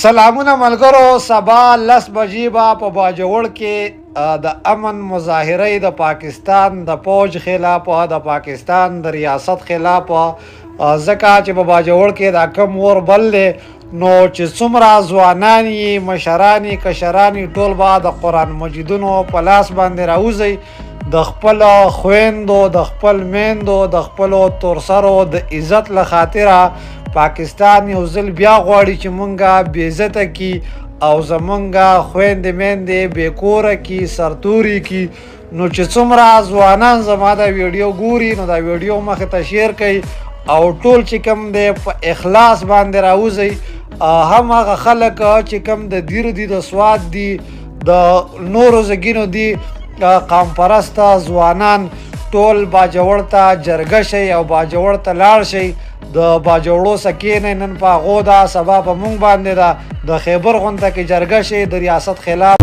سلامونه ملګرو. سبا 10 بجې به په باجوړ کې د امن مظاهره د پاکستان د فوج خلاف د پاکستان د ریاست خلاف ځکه چې په باجوړ کې دا کم اور بل دی، نو چې څومره ځوانان یې مشران یې کشران یې ټول به د قرآن مجیدونو په لاس باندې راوځي، د خپل خویندو د خپل میندو د خپلو تورسرو د عزت له خاطره پاکستان یو ځل بیا غواړي چې مونږه بې عزته کي او زمونږه خویندې میندې بې کوره کي سرتوري کي. نو چې څومره ځوانان زما دا ویډیو ګوري نو دا ویډیو مخې ته شیر کوي او ټول چې کوم دی په اخلاص باندې راوځي. هم هغه خلک چې کوم د دیر دي د سواد دي د نورو زګینو دي قام پرسته ځوانان ټول باجوړ ته جرګه شي او باجوړ ته لاړ شي. د باجوړو سکینې نن په هغو ده، سبا په مونږ باندې ده. د خیبر غونډه کې جرګه شي د ریاست خلاف.